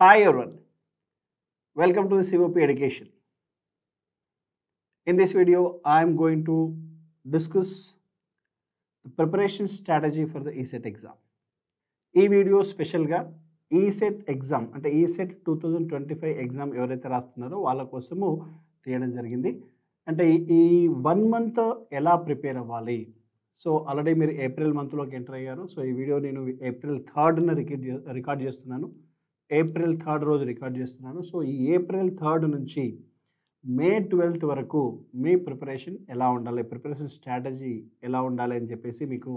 Hi everyone, welcome to the COP Education. In this video, I am going to discuss the preparation strategy for the ESET exam. ఈ video స్పెషల్గా ECET exam అంటే ECET 2025 exam ఎవరైతే రాస్తున్నారో వాళ్ళ కోసము తీయడం జరిగింది. అంటే ఈ 1 మంత్ ఎలా ప్రిపేర్ అవ్వాలి. సో ఆల్రెడీ మీరు ఏప్రిల్ మంత్లోకి ఎంటర్ అయ్యారు. సో ఈ వీడియో నేను ఏప్రిల్ 3న రికార్డ్ చేస్తున్నాను. ఏప్రిల్ 3 రోజు రికార్డ్ చేస్తున్నాను. సో ఈ ఏప్రిల్ 3 నుంచి మే 12 వరకు మీ ప్రిపరేషన్ ఎలా ఉండాలి, ప్రిపరేషన్ స్ట్రాటజీ ఎలా ఉండాలి అని చెప్పేసి మీకు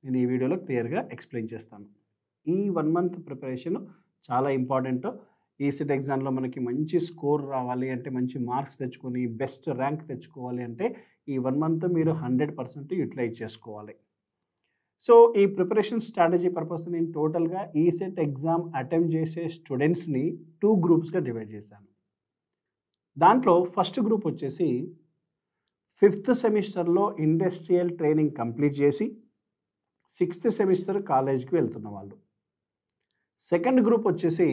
నేను ఈ వీడియోలో క్లియర్గా ఎక్స్ప్లెయిన్ చేస్తాను. ఈ 1 మంత్ ప్రిపరేషన్ చాలా ఇంపార్టెంట్. ఈసెట్ ఎగ్జామ్లో మనకి మంచి స్కోర్ రావాలి అంటే, మంచి మార్క్స్ తెచ్చుకొని బెస్ట్ ర్యాంక్ తెచ్చుకోవాలి అంటే ఈ 1 మంత్ మీరు 100% యూటిలైజ్ చేసుకోవాలి. సో ఈ ప్రిపరేషన్ స్ట్రాటజీ పర్పస్ నేను టోటల్గా ఈసెట్ ఎగ్జామ్ అటెంప్ట్ చేసే స్టూడెంట్స్ని 2 గ్రూప్స్గా డివైడ్ చేశాను. దాంట్లో ఫస్ట్ గ్రూప్ వచ్చేసి 5th సెమిస్టర్లో ఇండస్ట్రియల్ ట్రైనింగ్ కంప్లీట్ చేసి 6th సెమిస్టర్ కాలేజ్కి వెళ్తున్న వాళ్ళు. సెకండ్ గ్రూప్ వచ్చేసి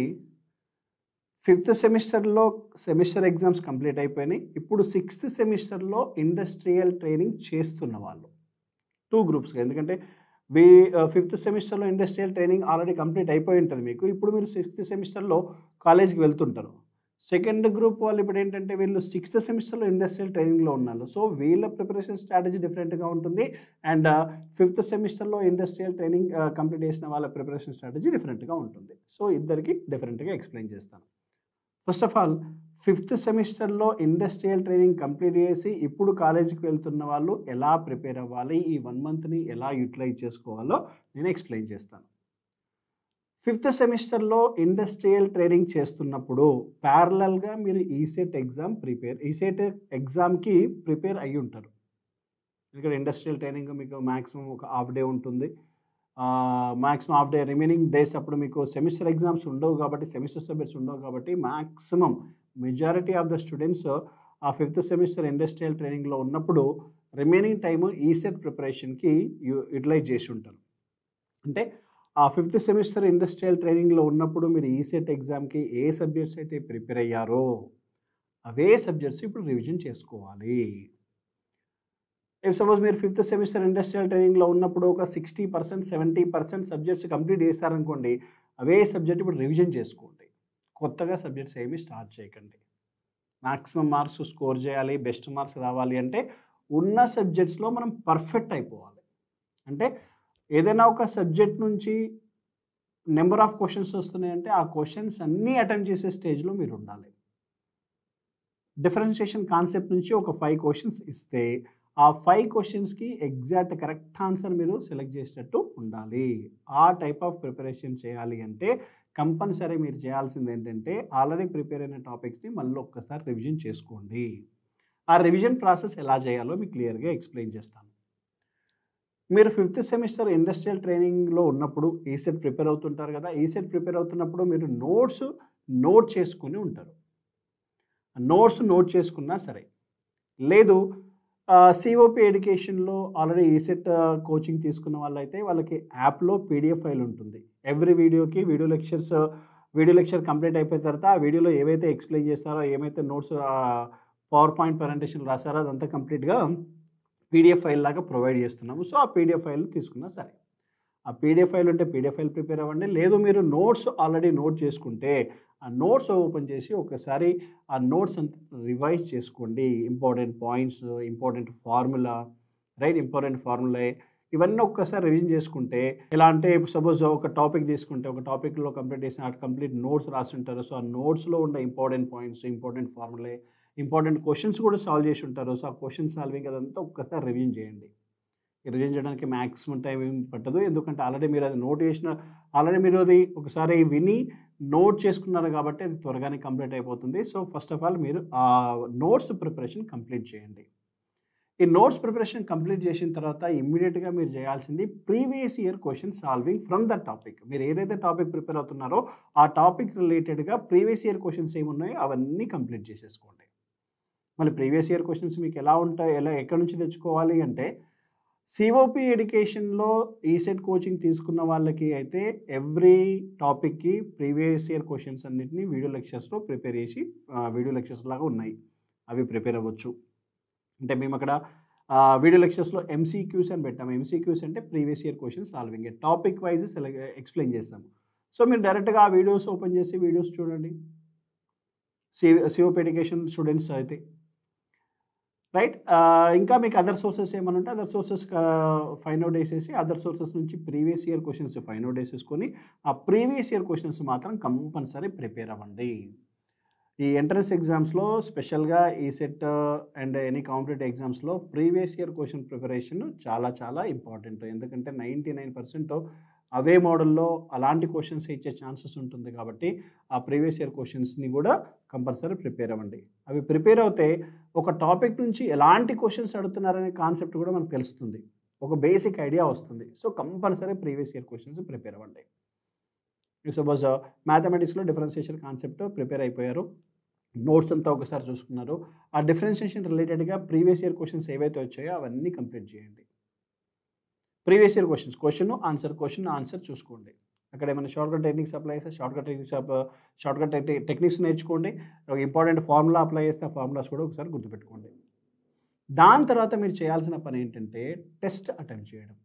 5th సెమిస్టర్లో సెమిస్టర్ ఎగ్జామ్స్ కంప్లీట్ అయిపోయినాయి, ఇప్పుడు 6th సెమిస్టర్లో ఇండస్ట్రియల్ ట్రైనింగ్ చేస్తున్న వాళ్ళు. 2 గ్రూప్స్గా, ఎందుకంటే 5th సెమిస్టర్లో ఇండస్ట్రియల్ ట్రైనింగ్ ఆల్రెడీ కంప్లీట్ అయిపోయి ఉంటుంది మీకు. ఇప్పుడు మీరు 6th సెమిస్టర్లో కాలేజ్కి వెళ్తుంటారు. సెకండ్ గ్రూప్ వాళ్ళు ఇప్పుడు ఏంటంటే వీళ్ళు 6th సెమిస్టర్లో ఇండస్ట్రియల్ ట్రైనింగ్లో ఉన్నారు. సో వీళ్ళ ప్రిపరేషన్ స్ట్రాటజీ డిఫరెంట్గా ఉంటుంది. అండ్ 5th సెమిస్టర్లో ఇండస్ట్రియల్ ట్రైనింగ్ కంప్లీట్ చేసిన వాళ్ళ ప్రిపరేషన్ స్ట్రాటజీ డిఫరెంట్గా ఉంటుంది. సో ఇద్దరికి డిఫరెంట్గా ఎక్స్ప్లెయిన్ చేస్తాను. ఫస్ట్ ఆఫ్ ఆల్ 5th సెమిస్టర్లో ఇండస్ట్రియల్ ట్రైనింగ్ కంప్లీట్ చేసి ఇప్పుడు కాలేజీకి వెళ్తున్న వాళ్ళు ఎలా ప్రిపేర్ అవ్వాలి, ఈ 1 మంత్ని ఎలా యూటిలైజ్ చేసుకోవాలో నేను ఎక్స్ప్లెయిన్ చేస్తాను. 5th సెమిస్టర్లో ఇండస్ట్రియల్ ట్రైనింగ్ చేస్తున్నప్పుడు ప్యారలల్గా మీరు ఈసెట్ ఎగ్జామ్కి ప్రిపేర్ అయ్యి ఉంటారు. ఎందుకంటే ఇండస్ట్రియల్ ట్రైనింగ్ మీకు మ్యాక్సిమం ఒక హాఫ్ డే ఉంటుంది. Maximum half day, remaining days అప్పుడు మీకు సెమిస్టర్ ఎగ్జామ్స్ ఉండవు కాబట్టి, సెమిస్టర్ సబ్జెక్ట్స్ ఉండవు కాబట్టి maximum majority of the students ఆ 5th సెమిస్టర్ ఇండస్ట్రియల్ ట్రైనింగ్లో ఉన్నప్పుడు రిమైనింగ్ టైము ఈసెట్ ప్రిపరేషన్కి యూటిలైజ్ చేసి ఉంటారు. అంటే ఆ 5th సెమిస్టర్ ఇండస్ట్రియల్ ట్రైనింగ్లో ఉన్నప్పుడు మీరు ఈసెట్ ఎగ్జామ్కి ఏ సబ్జెక్ట్స్ అయితే ప్రిపేర్ అయ్యారో అవే సబ్జెక్ట్స్ ఇప్పుడు రివిజన్ చేసుకోవాలి. సపోజ్ మీరు 5th సెమిస్టర్ ఇండస్ట్రియల్ ట్రైనింగ్లో ఉన్నప్పుడు ఒక 60%, 70% సబ్జెక్ట్స్ కంప్లీట్ చేశారనుకోండి, అవే సబ్జెక్ట్ ఇప్పుడు రివిజన్ చేసుకోండి. కొత్తగా సబ్జెక్ట్స్ ఏమీ స్టార్ట్ చేయకండి. మ్యాక్సిమం మార్క్స్ స్కోర్ చేయాలి, బెస్ట్ మార్క్స్ రావాలి అంటే ఉన్న సబ్జెక్ట్స్లో మనం పర్ఫెక్ట్ అయిపోవాలి. అంటే ఏదైనా ఒక సబ్జెక్ట్ నుంచి నెంబర్ ఆఫ్ క్వశ్చన్స్ వస్తున్నాయంటే ఆ క్వశ్చన్స్ అన్నీ అటెంప్ట్ చేసే స్టేజ్లో మీరు ఉండాలి. డిఫరెన్షియేషన్ కాన్సెప్ట్ నుంచి ఒక 5 క్వశ్చన్స్ ఇస్తే ఆ 5 క్వశ్చన్స్కి ఎగ్జాక్ట్ కరెక్ట్ ఆన్సర్ మీరు సెలెక్ట్ చేసేటట్టు ఉండాలి. ఆ టైప్ ఆఫ్ ప్రిపరేషన్ చేయాలి అంటే కంపల్సరీ మీరు చేయాల్సింది ఏంటంటే ఆల్రెడీ ప్రిపేర్ అయిన టాపిక్స్ని మళ్ళీ ఒక్కసారి రివిజన్ చేసుకోండి. ఆ రివిజన్ ప్రాసెస్ ఎలా చేయాలో మీకు క్లియర్గా ఎక్స్ప్లెయిన్ చేస్తాను. మీరు 5th సెమిస్టర్ ఇండస్ట్రియల్ ట్రైనింగ్లో ఉన్నప్పుడు ఈసెట్ ప్రిపేర్ అవుతుంటారు కదా. ఈసెట్ ప్రిపేర్ అవుతున్నప్పుడు మీరు నోట్ చేసుకుని ఉంటారు. నోట్ చేసుకున్నా సరే, లేదు సిఓపి ఎడ్యుకేషన్లో ఆల్రెడీ ఈసెట్ కోచింగ్ తీసుకున్న వాళ్ళైతే వాళ్ళకి యాప్లో పీడిఎఫ్ ఫైల్ ఉంటుంది. ఎవ్రీ వీడియోకి వీడియో లెక్చర్ కంప్లీట్ అయిపోయిన తర్వాత ఆ వీడియోలో ఏవైతే ఎక్స్ప్లెయిన్ చేస్తారో, ఏమైతే నోట్స్ పవర్ పాయింట్ ప్రజెంటేషన్ రాస్తారో అదంతా కంప్లీట్గా పీడిఎఫ్ ఫైల్ లాగా ప్రొవైడ్ చేస్తున్నాము. సో ఆ పీడిఎఫ్ ఫైల్ తీసుకున్నా సరే, ఆ పీడిఎఫ్ ఫైల్ ఉంటే పీడిఎఫ్ ఫైల్ ప్రిపేర్ అవ్వండి. లేదు మీరు ఆల్రెడీ నోట్ చేసుకుంటే ఆ నోట్స్ ఓపెన్ చేసి ఒకసారి ఆ నోట్స్ అంతా రివైజ్ చేసుకోండి. ఇంపార్టెంట్ పాయింట్స్, ఇంపార్టెంట్ ఫార్ములా ఇవన్నీ ఒక్కసారి రివిజన్ చేసుకుంటే ఎలా అంటే, సపోజ్ ఒక టాపిక్ తీసుకుంటే ఒక టాపిక్లో కంప్లీట్ చేసిన కంప్లీట్ నోట్స్ రాస్తుంటారు. సో ఆ నోట్స్లో ఉన్న important points, important formulae, important questions కూడా సాల్వ్ చేసి ఉంటారు. సో ఆ క్వశ్చన్ సాల్వింగ్ అదంతా ఒక్కసారి రివిజన్ చేయండి. రివిజన్ చేయడానికి మ్యాక్సిమం టైం ఏం పట్టదు, ఎందుకంటే ఆల్రెడీ మీరు అది ఒకసారి విని నోట్ చేసుకున్నారు కాబట్టి అది త్వరగానే కంప్లీట్ అయిపోతుంది. సో ఫస్ట్ ఆఫ్ ఆల్ మీరు ఆ నోట్స్ ప్రిపరేషన్ కంప్లీట్ చేయండి. ఈ నోట్స్ ప్రిపరేషన్ కంప్లీట్ చేసిన తర్వాత ఇమ్మీడియట్గా మీరు చేయాల్సింది previous year question solving from the topic. మీరు ఏదైతే టాపిక్ ప్రిపేర్ అవుతున్నారో ఆ టాపిక్ రిలేటెడ్గా ప్రీవియస్ ఇయర్ క్వశ్చన్స్ ఏమున్నాయో అవన్నీ కంప్లీట్ చేసేసుకోండి. మళ్ళీ ప్రీవియస్ ఇయర్ క్వశ్చన్స్ మీకు ఎలా ఉంటాయి, ఎక్కడి నుంచి తెచ్చుకోవాలి అంటే సిఓపి ఎడ్యుకేషన్లో ఈసెట్ కోచింగ్ తీసుకున్న వాళ్ళకి అయితే ఎవ్రీ టాపిక్కి ప్రీవియస్ ఇయర్ క్వశ్చన్స్ అన్నిటిని వీడియో లెక్చర్స్లో ప్రిపేర్ చేసి వీడియో లెక్చర్స్ లాగా ఉన్నాయి, అవి ప్రిపేర్ అవ్వచ్చు. అంటే మేము అక్కడ వీడియో లెక్చర్స్లో ఎంసీక్యూస్ అని పెట్టాము. ఎంసీక్యూస్ అంటే previous year question solving, topic wise explain చేస్తాము. సో మీరు డైరెక్ట్గా ఆ వీడియోస్ ఓపెన్ చేసి వీడియోస్ చూడండి, సిఓపి ఎడ్యుకేషన్ స్టూడెంట్స్ అయితే, రైట్. ఇంకా మీకు అదర్ సోర్సెస్ ఏమైనా ఉంటే అదర్ సోర్సెస్ ఫైండ్ అవుట్ చేసేసి అదర్ సోర్సెస్ నుంచి previous year questions find out చేసేసుకొని ఆ ప్రీవియస్ ఇయర్ క్వశ్చన్స్ మాత్రం కంపల్సరీ ప్రిపేర్ అవ్వండి. ఈ ఎంట్రన్స్ ఎగ్జామ్స్లో స్పెషల్గా ఈసెట్ అండ్ ఎనీ కాంపిటేటివ్ ఎగ్జామ్స్లో ప్రీవియస్ ఇయర్ క్వశ్చన్ ప్రిపరేషన్ చాలా చాలా ఇంపార్టెంట్. ఎందుకంటే 99% అవే మోడల్లో అలాంటి క్వశ్చన్స్ ఇచ్చే ఛాన్సెస్ ఉంటుంది కాబట్టి ఆ ప్రీవియస్ ఇయర్ క్వశ్చన్స్ని కూడా కంపల్సరీ ప్రిపేర్ అవ్వండి. అవి ప్రిపేర్ అవుతే ఒక టాపిక్ నుంచి ఎలాంటి క్వశ్చన్స్ అడుగుతున్నారనే కాన్సెప్ట్ కూడా మనకు తెలుస్తుంది, ఒక బేసిక్ ఐడియా వస్తుంది. So compulsory previous year questions prepare అవ్వండి. సపోజ్ మ్యాథమెటిక్స్లో డిఫరెన్షియేషన్ కాన్సెప్ట్ ప్రిపేర్ అయిపోయారు, నోట్స్ అంతా ఒకసారి చూసుకున్నారు, ఆ డిఫరెన్షియేషన్ రిలేటెడ్గా ప్రీవియస్ ఇయర్ క్వశ్చన్స్ ఏవైతే వచ్చాయో అవన్నీ కంప్లీట్ చేయండి. ప్రీవియస్ ఇయర్ క్వశ్చన్ ఆన్సర్ చూసుకోండి. అక్కడ ఏమైనా షార్ట్కట్ టెక్నిక్స్ అప్లై చేస్తే షార్ట్కట్ టెక్నిక్స్ నేర్చుకోండి. ఒక ఇంపార్టెంట్ ఫార్ములా అప్లై చేస్తే ఆ ఫార్ములాస్ కూడా ఒకసారి గుర్తుపెట్టుకోండి. దాని తర్వాత మీరు చేయాల్సిన పని ఏంటంటే టెస్ట్ అటెంప్ట్ చేయడం.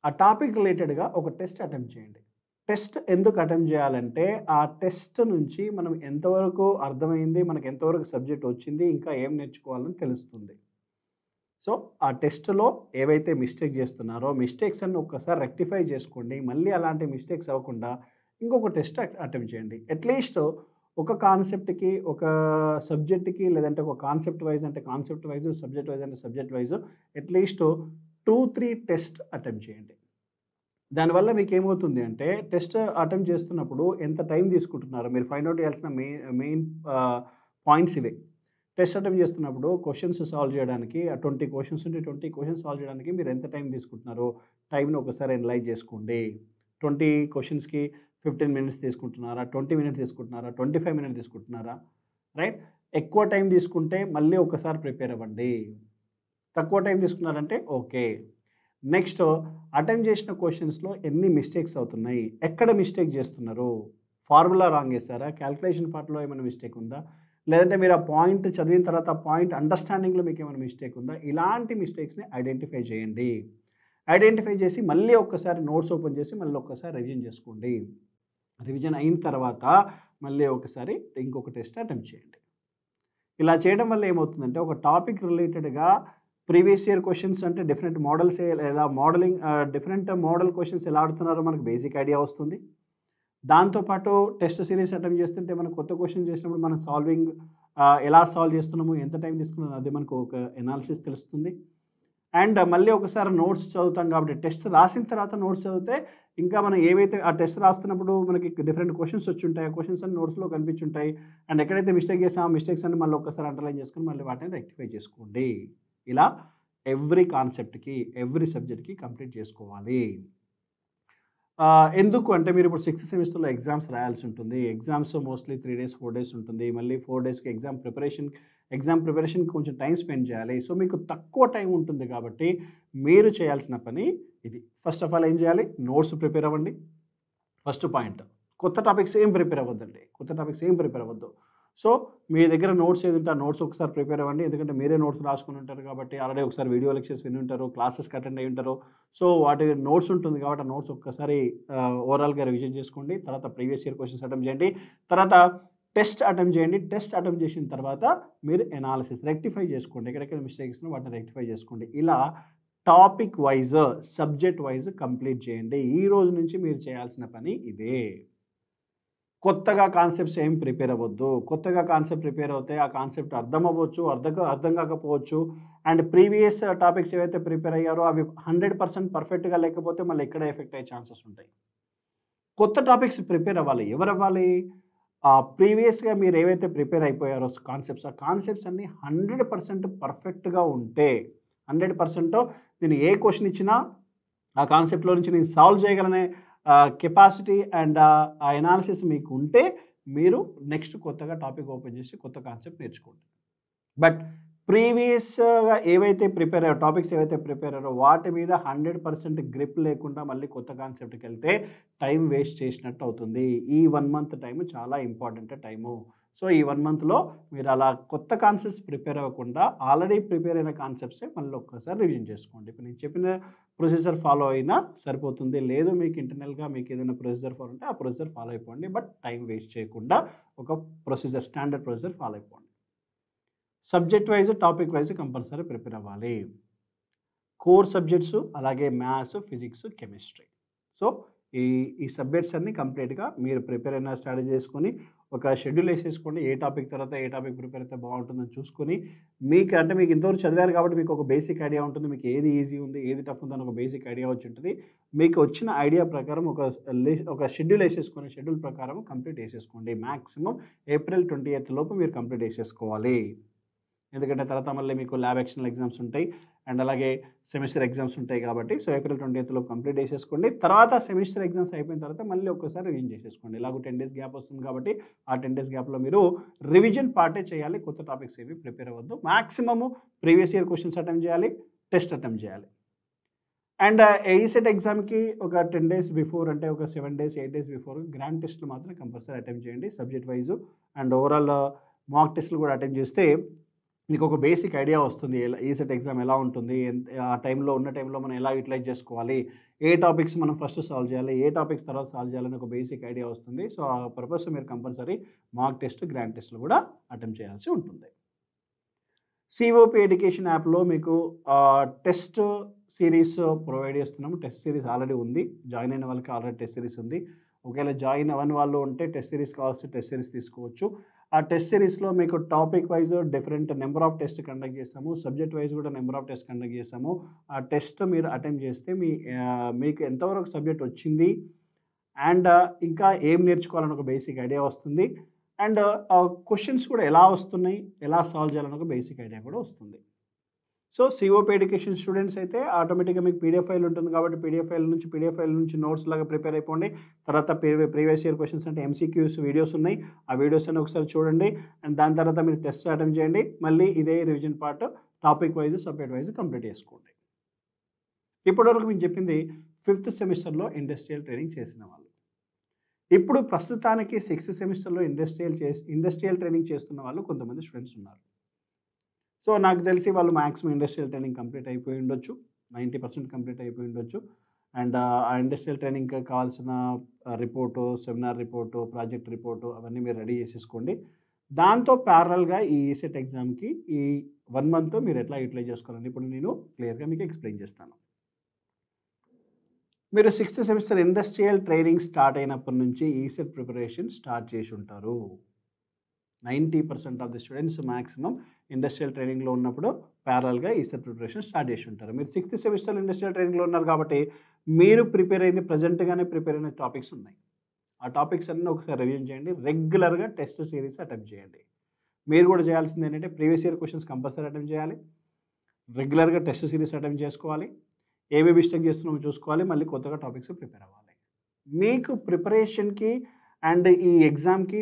ఆ టాపిక్ రిలేటెడ్గా ఒక టెస్ట్ అటెంప్ట్ చేయండి. టెస్ట్ ఎందుకు అటెంప్ట్ చేయాలంటే ఆ టెస్ట్ నుంచి మనం ఎంతవరకు అర్థమైంది, మనకు ఎంతవరకు సబ్జెక్ట్ వచ్చింది, ఇంకా ఏం నేర్చుకోవాలని తెలుస్తుంది. సో ఆ టెస్ట్లో ఏవైతే మిస్టేక్ చేస్తున్నారో మిస్టేక్స్ అన్ని ఒక్కసారి రెక్టిఫై చేసుకోండి. మళ్ళీ అలాంటి మిస్టేక్స్ అవ్వకుండా ఇంకొక టెస్ట్ అటెంప్ట్ చేయండి. అట్లీస్ట్ ఒక కాన్సెప్ట్కి, ఒక సబ్జెక్ట్కి, లేదంటే ఒక కాన్సెప్ట్ వైజ్ అంటే కాన్సెప్ట్ వైజ్, సబ్జెక్ట్ వైజ్ అంటే subject wise at least 2-3 test attempt చేయండి. దానివల్ల మీకు ఏమవుతుంది అంటే టెస్ట్ అటెంప్ట్ చేస్తున్నప్పుడు ఎంత టైం తీసుకుంటున్నారో మీరు ఫైండ్ అవుట్ చేయాల్సిన మెయిన్ పాయింట్స్ ఇవే. టెస్ట్ అటెంప్ట్ చేస్తున్నప్పుడు క్వశ్చన్స్ సాల్వ్ చేయడానికి 20 క్వశ్చన్స్ ఉంటే 20 క్వశ్చన్స్ సాల్వ్ చేయడానికి మీరు ఎంత టైం తీసుకుంటున్నారో టైంని ఒకసారి అనలైజ్ చేసుకోండి. 20 క్వశ్చన్స్కి 15 మినిట్స్ తీసుకుంటున్నారా, 20 మినిట్స్ తీసుకుంటున్నారా, 25 మినిట్స్ తీసుకుంటున్నారా, రైట్. ఎక్కువ టైం తీసుకుంటే మళ్ళీ ఒకసారి ప్రిపేర్ అవ్వండి. తక్కువ టైం తీసుకున్నారంటే ఓకే. నెక్స్ట్ అటెంప్ట్ చేసిన క్వశ్చన్స్లో ఎన్ని మిస్టేక్స్ అవుతున్నాయి, ఎక్కడ మిస్టేక్ చేస్తున్నారు, ఫార్ములా రాంగ్ చేస్తారా, క్యాల్కులేషన్ పార్ట్లో ఏమైనా మిస్టేక్ ఉందా, లేదంటే మీరు ఆ పాయింట్ చదివిన తర్వాత ఆ పాయింట్ అండర్స్టాండింగ్లో మీకు ఏమైనా మిస్టేక్ ఉందా, ఇలాంటి మిస్టేక్స్ని ఐడెంటిఫై చేయండి. ఐడెంటిఫై చేసి మళ్ళీ ఒక్కసారి నోట్స్ ఓపెన్ చేసి మళ్ళీ ఒక్కసారి రివిజన్ చేసుకోండి. రివిజన్ అయిన తర్వాత మళ్ళీ ఒకసారి ఇంకొక టెస్ట్ అటెంప్ట్ చేయండి. ఇలా చేయడం వల్ల ఏమవుతుందంటే ఒక టాపిక్ రిలేటెడ్గా ప్రీవియస్ ఇయర్ క్వశ్చన్స్ అంటే డిఫరెంట్ మోడల్స్ ఎలా డిఫరెంట్ మోడల్ క్వశ్చన్స్ ఎలా ఆడుతున్నారో మనకు బేసిక్ ఐడియా వస్తుంది. దాంతోపాటు టెస్ట్ సిరీస్ అటెంప్ట్ చేస్తుంటే మనం కొత్త క్వశ్చన్ చేసినప్పుడు మనం సాల్వింగ్ ఎలా సాల్వ్ చేస్తున్నాము, ఎంత టైం తీసుకున్నాము, అది మనకు ఒక ఎనాలిసిస్ తెలుస్తుంది. అండ్ మళ్ళీ ఒకసారి నోట్స్ చదువుతాం కాబట్టి టెస్ట్ రాసిన తర్వాత నోట్స్ చదివితే ఇంకా మనం ఏవైతే ఆ టెస్ట్ రాస్తున్నప్పుడు మనకి డిఫరెంట్ క్వశ్చన్స్ వచ్చి ఉంటాయి, ఆ క్వశ్చన్స్ అన్ని నోట్స్లో కనిపించుంటాయి. అండ్ ఎక్కడైతే మిస్టేక్ చేసామో ఆ మిస్టేక్స్ అన్ని మళ్ళీ ఒకసారి అండర్లైన్ చేసుకొని మళ్ళీ వాటిని రెక్టిఫై చేసుకోండి. ఇలా ఎవ్రీ కాన్సెప్ట్కి, ఎవ్రీ సబ్జెక్ట్కి కంప్లీట్ చేసుకోవాలి. ఎందుకు అంటే మీరు ఇప్పుడు 6th సెమిస్టర్లో ఎగ్జామ్స్ రాయాల్సి ఉంటుంది. ఎగ్జామ్స్ మోస్ట్లీ 3 days 4 days ఉంటుంది. మళ్ళీ 4 daysకి ఎగ్జామ్ ప్రిపరేషన్కి కొంచెం టైం స్పెండ్ చేయాలి. సో మీకు తక్కువ టైం ఉంటుంది కాబట్టి మీరు చేయాల్సిన పని ఇది. ఫస్ట్ ఆఫ్ ఆల్ ఏం చేయాలి, నోట్స్ ప్రిపేర్ అవ్వండి. ఫస్ట్ పాయింట్, కొత్త టాపిక్స్ ఏం ప్రిపేర్ అవ్వద్దు. సో మీ దగ్గర నోట్స్ ఏది ఉంటే ఆ నోట్స్ ఒకసారి ప్రిపేర్ అవ్వండి. ఎందుకంటే మీరే నోట్స్ రాసుకుని ఉంటారు కాబట్టి ఆల్రెడీ ఒకసారి వీడియో లెక్చర్స్ విని ఉంటారు, క్లాసెస్కి అటెండ్ అయ్యి ఉంటారు. సో వాటి నోట్స్ ఉంటుంది కాబట్టి ఆ నోట్స్ ఒక్కసారి ఓవరాల్గా రివిజన్ చేసుకోండి. తర్వాత ప్రీవియస్ ఇయర్ క్వశ్చన్స్ అటెంప్ట్ చేయండి. తర్వాత టెస్ట్ అటెంప్ట్ చేయండి. టెస్ట్ అటెంప్ట్ చేసిన తర్వాత మీరు ఎనాలిసిస్ రెక్టిఫై చేసుకోండి. ఎక్కడెక్కడ మిస్టేక్స్ ఉన్నాయో వాటిని రెక్టిఫై చేసుకోండి. ఇలా topic wise, subject wise complete చేయండి. ఈ రోజు నుంచి మీరు చేయాల్సిన పని ఇదే. కొత్తగా కాన్సెప్ట్స్ ఏం ప్రిపేర్ అవ్వద్దు. కొత్తగా కాన్సెప్ట్ ప్రిపేర్ అవుతే ఆ కాన్సెప్ట్ అర్థం అవ్వచ్చు, అర్థం కాకపోవచ్చు. అండ్ ప్రీవియస్ టాపిక్స్ ఏవైతే ప్రిపేర్ అయ్యారో అవి 100% పర్ఫెక్ట్గా లేకపోతే మళ్ళీ ఎక్కడ ఎఫెక్ట్ అయ్యే ఛాన్సెస్ ఉంటాయి. కొత్త టాపిక్స్ ప్రిపేర్ అవ్వాలి. ఎవరు అవ్వాలి? ప్రీవియస్గా మీరు ఏవైతే ప్రిపేర్ అయిపోయారో కాన్సెప్ట్స్, ఆ కాన్సెప్ట్స్ అన్నీ 100% పర్ఫెక్ట్గా ఉంటే 100% నేను ఏ క్వశ్చన్ ఇచ్చినా ఆ కాన్సెప్ట్లో నుంచి నేను సాల్వ్ చేయగలనే కెపాసిటీ అండ్ ఆ ఎనాలిసిస్ మీకు ఉంటే మీరు నెక్స్ట్ కొత్తగా టాపిక్ ఓపెన్ చేసి కొత్త కాన్సెప్ట్ నేర్చుకోండి. బట్ ప్రీవియస్‌గా ఏవైతే ప్రిపేర్ అయ్యారో టాపిక్స్ ఏవైతే ప్రిపేర్ అయ్యారో వాటి మీద 100% గ్రిప్ లేకుండా మళ్ళీ కొత్త కాన్సెప్ట్‌కెళ్తే టైం వేస్ట్ చేసినట్టు అవుతుంది. ఈ 1 మంత్ టైము చాలా ఇంపార్టెంట్ టైము. సో, ఈ 1 మంత్‌లో మీరు అలా కొత్త కాన్సెప్ట్స్ ప్రిపేర్ అవ్వకుండా ఆల్రెడీ ప్రిపేర్ అయిన కాన్సెప్ట్సే మళ్ళీ ఒక్కసారి రివిజన్ చేసుకోండి. ఇప్పుడు నేను చెప్పిన ప్రొసీజర్ ఫాలో అయినా సరిపోతుంది. లేదు మీకు ఇంటర్నల్‌గా మీకు ఏదైనా ప్రొసీజర్ ఫాలో ఉంటే ఆ ప్రొసీజర్ ఫాలో అయిపోండి. బట్ టైం వేస్ట్ చేయకుండా ఒక ప్రొసీజర్ స్టాండర్డ్ ప్రొసీజర్ ఫాలో అయిపోండి. Subject wise, topic wise compulsory prepare అవ్వాలి. కోర్ సబ్జెక్ట్స్ అలాగే మ్యాథ్స్, ఫిజిక్స్, కెమిస్ట్రీ. సో, ఈ సబ్జెక్ట్స్ అన్నీ కంప్లీట్‌గా మీరు ప్రిపేర్ అయిన స్ట్రాటజీ చేసుకొని ఒక షెడ్యూల్ వేసేసుకోండి. ఏ టాపిక్ తర్వాత ఏ టాపిక్ ప్రిపేర్ అయితే బాగుంటుందని చూసుకొని మీకు అంటే మీకు ఇంతవరకు చదివారు కాబట్టి మీకు ఒక బేసిక్ ఐడియా ఉంటుంది. మీకు ఏది ఈజీ ఉంది, ఏది టఫ్ ఉందని ఒక బేసిక్ ఐడియా వచ్చి ఉంటుంది. మీకు వచ్చిన ఐడియా ప్రకారం ఒక షెడ్యూల్ వేసేసుకొని షెడ్యూల్ ప్రకారం కంప్లీట్ చేసేసుకోండి. మాక్సిమం ఏప్రిల్ 28 లోపు మీరు కంప్లీట్ చేసేసుకోవాలి. ఎందుకంటే తర్వాత మళ్ళీ మీకు ల్యాబ్ ఎక్స్టర్నల్ ఎగ్జామ్స్ ఉంటాయి అండ్ అలాగే సెమిస్టర్ ఎగ్జామ్స్ ఉంటాయి కాబట్టి సో ఏప్రిల్ 28 లోపు కంప్లీట్ చేసేసుకోండి. తర్వాత సెమిస్టర్ ఎగ్జామ్స్ అయిపోయిన తర్వాత మళ్ళీ ఒక్కసారి రివిజన్ చేసేసుకోండి. ఇలాగ 10 డేస్ గ్యాప్ వస్తుంది కాబట్టి ఆ 10 డేస్ గ్యాప్లో మీరు రివిజన్ పార్టే చేయాలి. కొత్త టాపిక్స్ ఏవి ప్రిపేర్ అవ్వద్దు. Maximum previous year questions attempt చేయాలి, టెస్ట్ అటెంప్ట్ చేయాలి. అండ్ ఈసెట్ ఎగ్జామ్కి ఒక 10 డేస్ బిఫోర్ అంటే ఒక 7 డేస్ 8 డేస్ బిఫోర్ గ్రాండ్ టెస్ట్లు మాత్రం కంపల్సరీ అటెంప్ట్ చేయండి సబ్జెక్ట్ వైజ్. అండ్ ఓవరాల్ మాక్ టెస్ట్లు కూడా అటెంప్ట్ చేస్తే మీకు ఒక బేసిక్ ఐడియా వస్తుంది. ఈసెట్ ఎగ్జామ్ ఎలా ఉంటుంది, ఆ టైంలో ఉన్న టైంలో మనం ఎలా యూటిలైజ్ చేసుకోవాలి, ఏ టాపిక్స్ మనం ఫస్ట్ సాల్వ్ చేయాలి, ఏ టాపిక్స్ తర్వాత సాల్వ్ చేయాలని ఒక బేసిక్ ఐడియా వస్తుంది. సో ఆ పర్పస్ మీరు కంపల్సరీ మాక్ టెస్ట్, గ్రాండ్ టెస్ట్లు కూడా అటెంప్ట్ చేయాల్సి ఉంటుంది. సిఓపి ఎడ్యుకేషన్ యాప్లో మీకు టెస్ట్ సిరీస్ ప్రొవైడ్ చేస్తున్నాము. టెస్ట్ సిరీస్ ఆల్రెడీ ఉంది. జాయిన్ అయిన వాళ్ళకి ఆల్రెడీ టెస్ట్ సిరీస్ ఉంది. ఒకవేళ జాయిన్ అవ్వని వాళ్ళు ఉంటే టెస్ట్ సిరీస్ కావాల్సి టెస్ట్ సిరీస్ తీసుకోవచ్చు. ఆ టెస్ట్ సిరీస్లో మీకు topic wise different number of test conduct చేస్తాము. సబ్జెక్ట్ వైజ్ కూడా నెంబర్ ఆఫ్ టెస్ట్ కండక్ట్ చేస్తాము. ఆ టెస్ట్ మీరు అటెంప్ట్ చేస్తే మీకు ఎంతవరకు సబ్జెక్ట్ వచ్చింది అండ్ ఇంకా ఏం నేర్చుకోవాలని ఒక బేసిక్ ఐడియా వస్తుంది. అండ్ క్వశ్చన్స్ కూడా ఎలా వస్తున్నాయి, ఎలా సాల్వ్ చేయాలని ఒక బేసిక్ ఐడియా కూడా వస్తుంది. సో సిఓపి ఎడ్యుకేషన్ స్టూడెంట్స్ అయితే ఆటోమేటిక్గా మీకు పీడిఎఫ్ ఫైల్ ఉంటుంది కాబట్టి పీడిఎఫ్ ఫైల్ నుంచి నోట్స్ లాగా ప్రిపేర్ అయిపోండి. తర్వాత ప్రీవియస్ ఇయర్ క్వశ్చన్స్ అంటే ఎంసీక్యూస్ వీడియోస్ ఉన్నాయి. ఆ వీడియోస్ అన్ని ఒకసారి చూడండి. అండ్ దాని తర్వాత మీరు టెస్ట్ అటెంప్ట్ చేయండి. మళ్ళీ ఇదే revision part topic wise, subject wise complete చేసుకోండి. ఇప్పటివరకు మీకు చెప్పింది 5th సెమిస్టర్లో ఇండస్ట్రియల్ ట్రైనింగ్ చేసిన వాళ్ళు. ఇప్పుడు ప్రస్తుతానికి 6th సెమిస్టర్లో ఇండస్ట్రియల్ ట్రైనింగ్ చేస్తున్న వాళ్ళు కొంతమంది స్టూడెంట్స్ ఉన్నారు. సో నాకు తెలిసి వాళ్ళు మ్యాక్సిమం ఇండస్ట్రియల్ ట్రైనింగ్ కంప్లీట్ అయిపోయి ఉండొచ్చు. 90% కంప్లీట్ అయిపోయి ఉండొచ్చు. అండ్ ఆ ఇండస్ట్రియల్ ట్రైనింగ్కి కావాల్సిన report, seminar report, project report అవన్నీ మీరు రెడీ చేసేసుకోండి. దాంతో ప్యారలల్గా ఈ ఈసెట్ ఎగ్జామ్కి ఈ 1 మంత్ మీరు ఎట్లా యూటిలైజ్ చేసుకోవాలని ఇప్పుడు నేను క్లియర్గా మీకు ఎక్స్ప్లెయిన్ చేస్తాను. మీరు 6th semester industrial training start అయినప్పటి నుంచి ఈసెట్ ప్రిపరేషన్ స్టార్ట్ చేసి ఉంటారు. 90% of the students maximum industrial ట్రైనింగ్లో ఉన్నప్పుడు ప్యారల్గా ఈసెట్ ప్రిపరేషన్ స్టార్ట్ చేసి ఉంటారు. మీరు 6th సెమిస్టర్ ఇండస్ట్రియల్ ట్రైనింగ్లో ఉన్నారు కాబట్టి మీరు ప్రిపేర్ అయింది ప్రజెంట్గానే ప్రిపేర్ అయిన టాపిక్స్ ఉన్నాయి. ఆ టాపిక్స్ అన్నీ ఒకసారి రివిజన్ చేయండి. రెగ్యులర్గా టెస్ట్ సిరీస్ అటెంప్ట్ చేయండి. మీరు కూడా చేయాల్సింది ఏంటంటే previous year questions compulsory attempt చేయాలి. రెగ్యులర్గా టెస్ట్ సిరీస్ అటెంప్ట్ చేసుకోవాలి. ఏవి మిస్టేక్ చేస్తున్నామో చూసుకోవాలి. మళ్ళీ కొత్తగా టాపిక్స్ ప్రిపేర్ అవ్వాలి. మీకు ప్రిపరేషన్కి అండ్ ఈ ఎగ్జామ్కి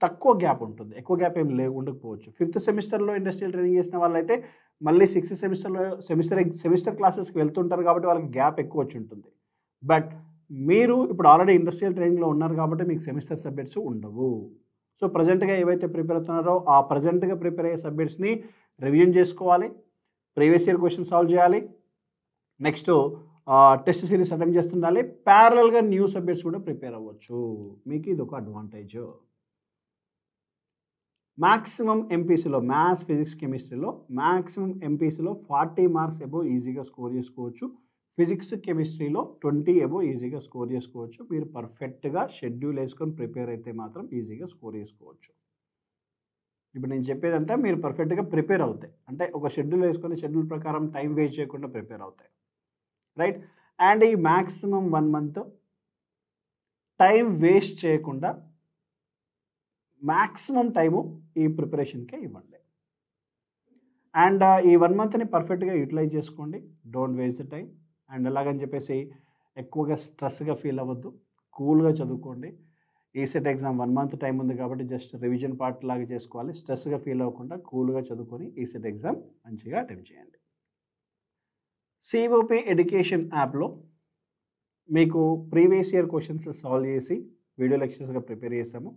తక్కువ గ్యాప్ ఉంటుంది. ఎక్కువ గ్యాప్ ఏం ఉండకపోవచ్చు. 5th సెమిస్టర్లో ఇండస్ట్రియల్ ట్రైనింగ్ చేసిన వాళ్ళైతే మళ్ళీ 6th సెమిస్టర్లో సెమిస్టర్ క్లాసెస్కి వెళ్తుంటారు కాబట్టి వాళ్ళకి గ్యాప్ ఎక్కువ వచ్చి ఉంటుంది. బట్ మీరు ఇప్పుడు ఆల్రెడీ ఇండస్ట్రియల్ ట్రైనింగ్లో ఉన్నారు కాబట్టి మీకు సెమిస్టర్ సబ్జెక్ట్స్ ఉండవు. సో ప్రజెంట్గా ఏవైతే ప్రిపేర్ అవుతున్నారో ఆ ప్రజెంట్గా ప్రిపేర్ అయ్యే సబ్జెక్ట్స్ని రివిజన్ చేసుకోవాలి. ప్రీవియస్ ఇయర్ క్వశ్చన్ సాల్వ్ చేయాలి. నెక్స్ట్ టెస్ట్ సిరీస్ అటెంప్ట్ చేస్తుండాలి. ప్యారలల్గా న్యూ సబ్జెక్ట్స్ కూడా ప్రిపేర్ అవ్వచ్చు. మీకు ఇది ఒక అడ్వాంటేజ్. మ్యాక్సిమం ఎంపీసీలో మ్యాథ్స్, ఫిజిక్స్, కెమిస్ట్రీలో మ్యాక్సిమం ఎంపీసీలో 40 మార్క్స్ అబోవ్ ఈజీగా స్కోర్ చేసుకోవచ్చు. ఫిజిక్స్, కెమిస్ట్రీలో 20 అబోవ్ ఈజీగా స్కోర్ చేసుకోవచ్చు. మీరు పర్ఫెక్ట్గా షెడ్యూల్ వేసుకొని ప్రిపేర్ అయితే మాత్రం ఈజీగా స్కోర్ చేసుకోవచ్చు. ఇప్పుడు నేను చెప్పేదంతా మీరు పర్ఫెక్ట్గా ప్రిపేర్ అవుతాయి. అంటే ఒక షెడ్యూల్ వేసుకొని షెడ్యూల్ ప్రకారం టైం వేస్ట్ చేయకుండా ప్రిపేర్ అవుతాయి. రైట్. అండ్ ఈ మ్యాక్సిమం 1 మంత్ టైం వేస్ట్ చేయకుండా మ్యాక్సిమం టైము ఈ ప్రిపరేషన్కే ఇవ్వండి. అండ్ ఈ 1 మంత్ని పర్ఫెక్ట్గా యూటిలైజ్ చేసుకోండి. Don't waste the time. And అలాగని చెప్పేసి ఎక్కువగా స్ట్రెస్గా ఫీల్ అవ్వద్దు. కూల్గా చదువుకోండి. ఈసెట్ ఎగ్జామ్ 1 మంత్ టైం ఉంది కాబట్టి జస్ట్ రివిజన్ పార్ట్ లాగా చేసుకోవాలి. స్ట్రెస్గా ఫీల్ అవ్వకుండా కూల్గా చదువుకొని ఈసెట్ ఎగ్జామ్ మంచిగా అటెంప్ట్ చేయండి. సిఓపి ఎడ్యుకేషన్ యాప్లో మీకు ప్రీవియస్ ఇయర్ క్వశ్చన్స్ సాల్వ్ చేసి వీడియో లెక్చర్స్గా ప్రిపేర్ చేసాము.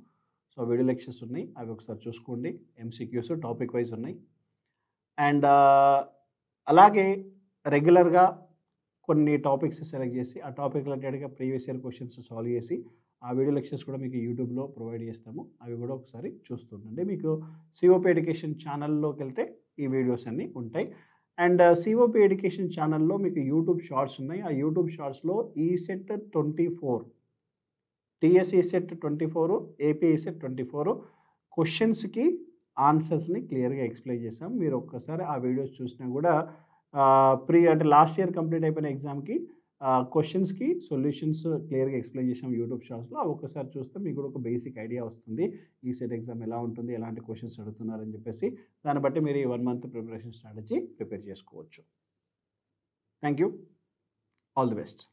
సో వీడియో లెక్చర్స్ ఉన్నాయి, అవి ఒకసారి చూసుకోండి. ఎంసీక్యూస్ టాపిక్ వైజ్ ఉన్నాయి. అండ్ అలాగే రెగ్యులర్గా కొన్ని టాపిక్స్ సెలెక్ట్ చేసి ఆ టాపిక్ రిలేటెడ్గా ప్రీవియస్ ఇయర్ క్వశ్చన్స్ సాల్వ్ చేసి ఆ వీడియో లెక్చర్స్ కూడా మీకు యూట్యూబ్లో ప్రొవైడ్ చేస్తాము. అవి కూడా ఒకసారి చూస్తుండండి. మీకు సిఓపి ఎడ్యుకేషన్ ఛానల్లోకి వెళ్తే ఈ వీడియోస్ అన్నీ ఉంటాయి. అండ్ సిఓపి ఎడ్యుకేషన్ ఛానల్లో మీకు యూట్యూబ్ షార్ట్స్ ఉన్నాయి. ఆ యూట్యూబ్ షార్ట్స్లో ECET 24, TS ECET 24, AP ECET 24 క్వశ్చన్స్కి ఆన్సర్స్ని క్లియర్గా ఎక్స్ప్లెయిన్ చేసాం. మీరు ఒక్కసారి ఆ వీడియోస్ చూసినా కూడా అంటే లాస్ట్ ఇయర్ కంప్లీట్ అయిపోయిన ఎగ్జామ్కి క్వశ్చన్స్కి సొల్యూషన్స్ క్లియర్గా ఎక్స్ప్లెయిన్ చేసాం యూట్యూబ్ షార్ట్స్లో. అవి ఒక్కసారి చూస్తే మీకు కూడా ఒక బేసిక్ ఐడియా వస్తుంది. ఈసెట్ ఎగ్జామ్ ఎలా ఉంటుంది, ఎలాంటి క్వశ్చన్స్ అడుగుతున్నారని చెప్పేసి. దాన్ని బట్టి మీరు ఈ 1 మంత్ ప్రిపరేషన్ స్ట్రాటజీ ప్రిపేర్ చేసుకోవచ్చు. Thank you. All the best.